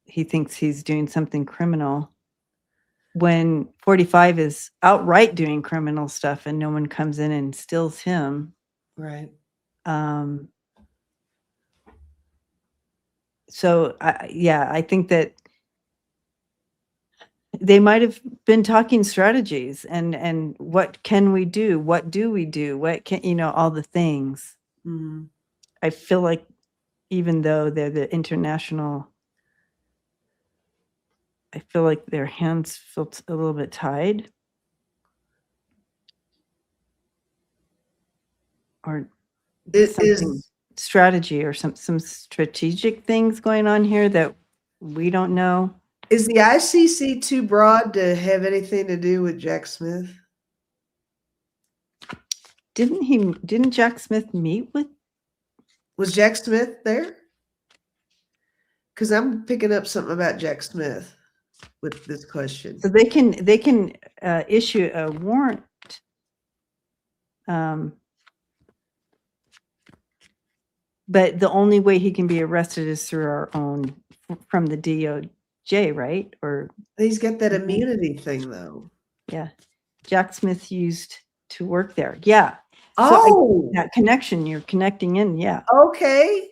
he thinks he's doing something criminal, when 45 is outright doing criminal stuff and no one comes in and steals him. Right. So I think that they might have been talking strategies and what can we do? What do we do? What can, all the things. Mhm. I feel like even though they're the international, I feel like their hands felt a little bit tied. Or It something is strategy or some strategic things going on here that we don't know. is the ICC too broad to have anything to do with Jack Smith? Didn't Jack Smith meet with? Was Jack Smith there? Because I'm picking up something about Jack Smith with this question. So they can issue a warrant. But the only way he can be arrested is through our own, from the DOJ, right? Or He's got that immunity thing, though. yeah, Jack Smith used to work there. Yeah. Oh, that connection, you're connecting in. Yeah. okay.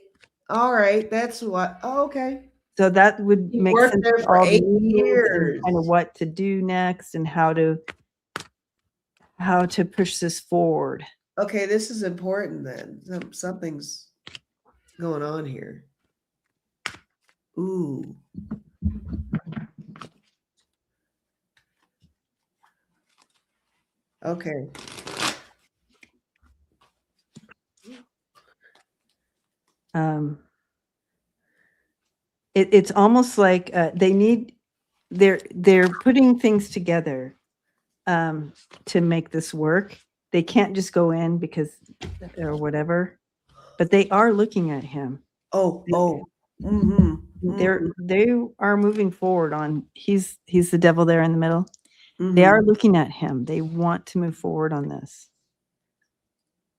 All right. That's what. Oh, okay. So that would He make worked sense there for for all the 8 meetings years. and kind of what to do next and how to push this forward. Okay, this is important then. Something's going on here. Ooh. Okay. It's almost like they're putting things together to make this work. They can't just go in because or whatever, but they are looking at him. Oh. Mm-hmm. They are moving forward on he's the devil there in the middle. Mm-hmm. They are looking at him. They want to move forward on this.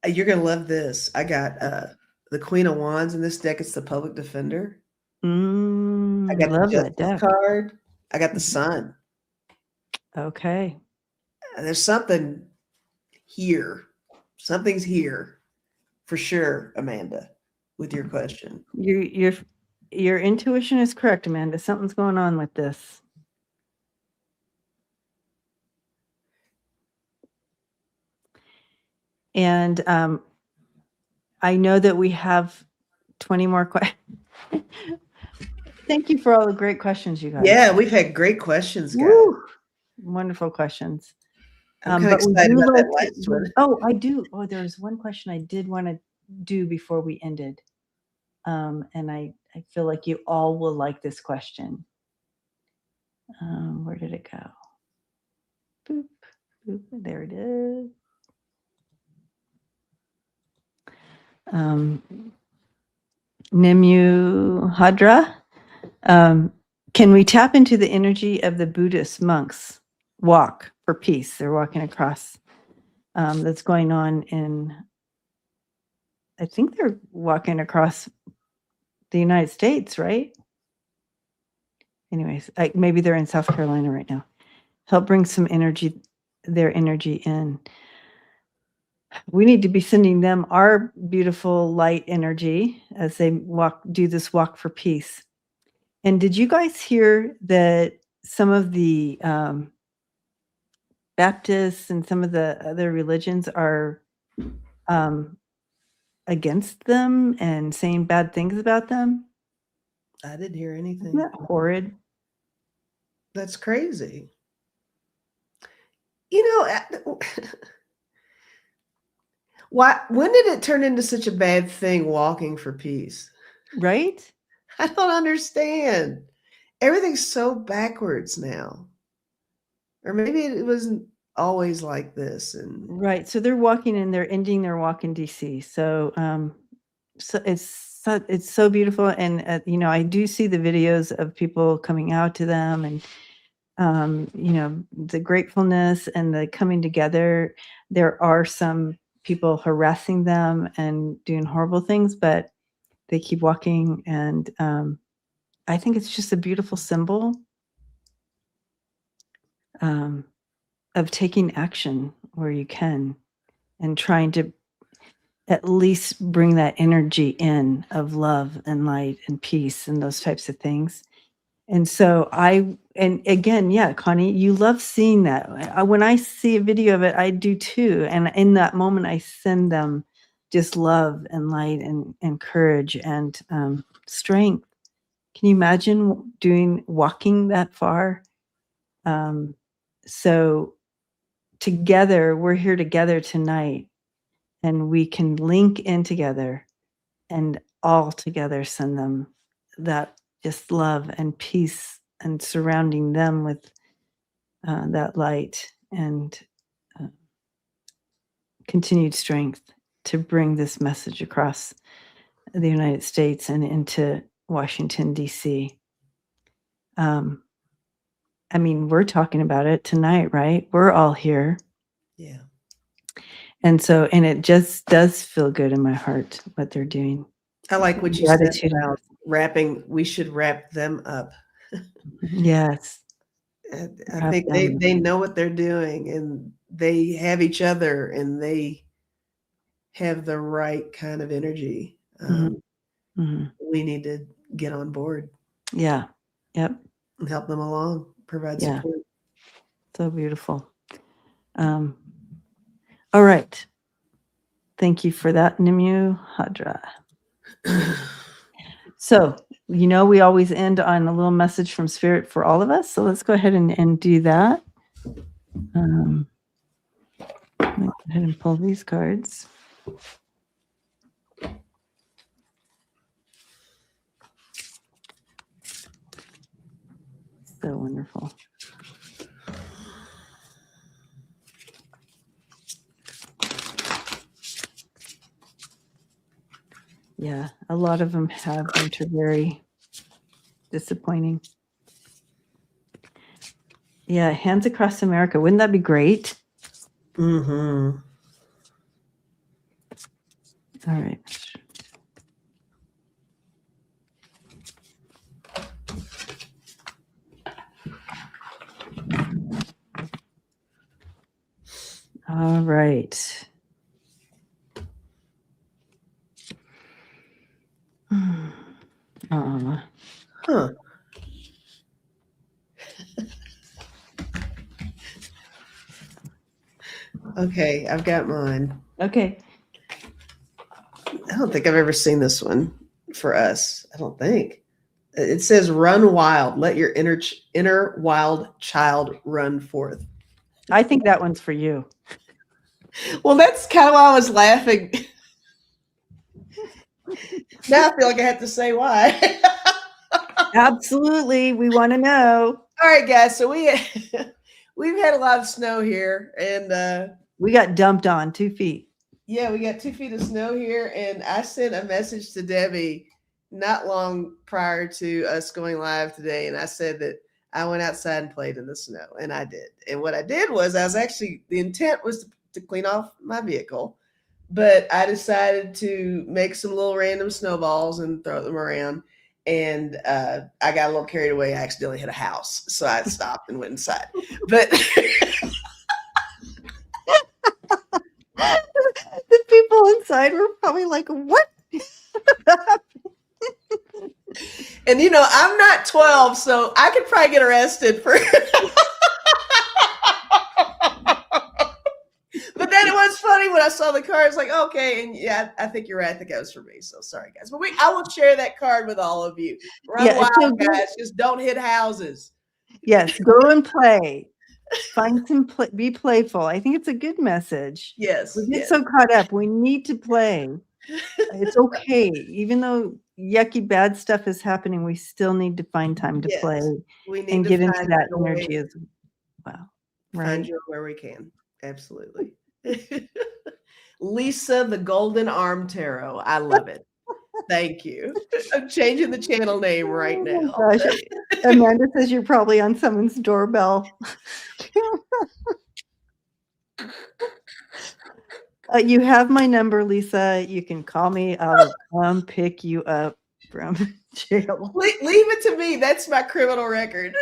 You're gonna love this. I got the Queen of Wands in this deck. It's the Public Defender. I got Love the that Justice deck. card. I got the Sun. Okay. And there's something here. Something's here for sure, Amanda, with your question. Your intuition is correct, Amanda. Something's going on with this. And I know that we have 20 more questions. Thank you for all the great questions, you guys. Yeah, we've had great questions, guys. Woo! Wonderful questions. I'm kind of excited about that last one. Oh, I do. Oh, there's one question I did want to do before we ended. And I feel like you all will like this question. Where did it go? Boop, boop, there it is. Nimue Hadra. Can we tap into the energy of the Buddhist monks walk for peace? They're walking across. That's going on in, I think they're walking across the United States, right? Anyways, maybe they're in South Carolina right now. Help bring some energy, their energy in. We need to be sending them our beautiful light energy as they do this walk for peace. And did you guys hear that some of the Baptists and some of the other religions are against them and saying bad things about them? I didn't hear anything. Isn't that horrid? That's crazy. You know, when did it turn into such a bad thing walking for peace? Right? I don't understand. Everything's so backwards now. Or maybe it wasn't always like this. And right. So they're walking and they're ending their walk in DC. So it's so beautiful. And I do see the videos of people coming out to them and the gratefulness and the coming together. There are some people harassing them and doing horrible things, but they keep walking. And I think it's just a beautiful symbol of taking action where you can and trying to at least bring that energy in of love and light and peace and those types of things. And so I and again, yeah, Connie, you love seeing that. When I see a video of it, I do too. And in that moment, I send them just love and light and courage and strength. Can you imagine walking that far? So together, we're here together tonight, and we can link in together and all together send them that just love and peace and surrounding them with that light and uh, continued strength to bring this message across the United States and into Washington, D.C. I mean, we're talking about it tonight, right? We're all here. Yeah. And so, and it just does feel good in my heart what they're doing. I like what you Gratitude. said about wrapping. We should wrap them up. Yes. I think they know what they're doing, and they have each other, and they have the right kind of energy. We need to get on board. Yeah. Yep. And help them along, provide support. So beautiful. All right. Thank you for that, Nimue Hadra. So, we always end on a little message from Spirit for all of us. So let's go ahead and do that. Go ahead and pull these cards. So wonderful. Yeah, a lot of them have winter very disappointing. Yeah, Hands Across America. Wouldn't that be great? Mm-hmm. All right. All right. Huh. Okay, I've got mine. Okay. I don't think I've ever seen this one for us. I don't think. It says, "Run wild. Let your inner wild child run forth." I think that one's for you. Well, that's kind of why I was laughing. Now I feel like I have to say why. Absolutely. We want to know. All right, guys. So we've had a lot of snow here, and we got dumped on 2 feet. Yeah, we got 2 feet of snow here, and I sent a message to Debbie not long prior to us going live today, and I said that I went outside and played in the snow, and I did. And what I did was the intent was to clean off my vehicle, but I decided to make some little random snowballs and throw them around. And I got a little carried away. I accidentally hit a house, so I stopped and went inside. But the people inside were probably like, "What?" And I'm not 12, so I could probably get arrested for. But then it was funny when I saw the card. It's like, okay, and yeah, I think you're right. I think that was for me. So sorry, guys. But I will share that card with all of you. Run wild, guys. Just don't hit houses. Yes, go and play. Find some be playful. I think it's a good message. Yes. We get so caught up. We need to play. It's okay. Even though yucky bad stuff is happening, we still need to find time to play and get into that energy as well. Right? Find joy where we can. Absolutely. Lisa, the Golden Arm Tarot. I love it. Thank you. I'm changing the channel name right now. Oh gosh. Amanda says you're probably on someone's doorbell. You have my number, Lisa. You can call me. I'll come pick you up from jail. Leave it to me. That's my criminal record.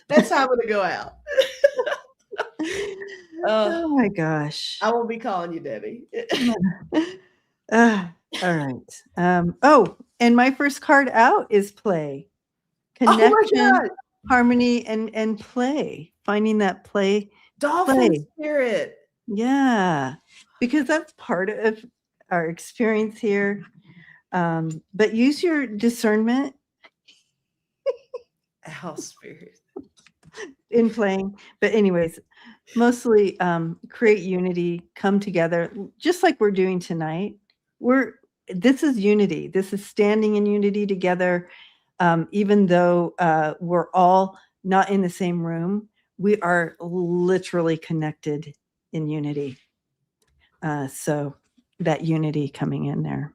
That's how I'm going to go out. Oh my gosh. I won't be calling you Debbie. All right. And my first card out is play. Oh my connection, God. harmony, and play. Finding that play. Dolphin Play. spirit. Yeah, because that's part of our experience here. But use your discernment Owl spirit. in playing. But anyways, mostly create unity, come together, just like we're doing tonight. This is unity. This is standing in unity together. Even though we're all not in the same room, we are literally connected in unity. So that unity coming in there.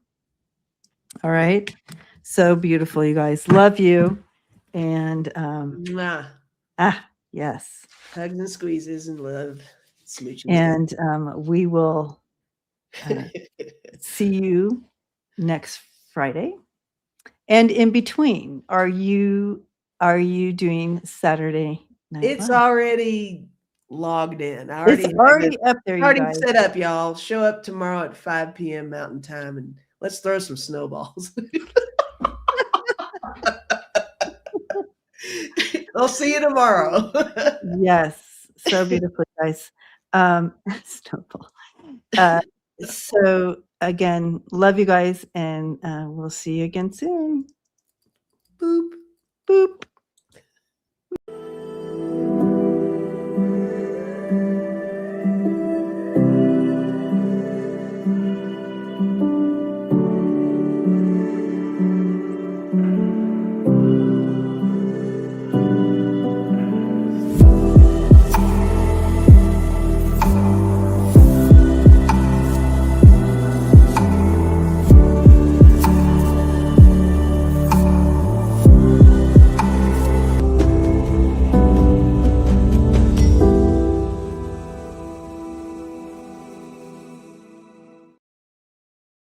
All right. So beautiful, you guys. Love you. And Mwah. yes. Hugs and squeezes and love. Smooching. And we will see you next Friday. And in between, are you doing Saturday Night It's Live? already logged in. I It's already already up there, you already guys. set up, y'all. Show up tomorrow at 5 p.m. Mountain Time and let's throw some snowballs. I'll see you tomorrow. Yes, so beautiful, guys. Snowball. So again, love you guys, and we'll see you again soon.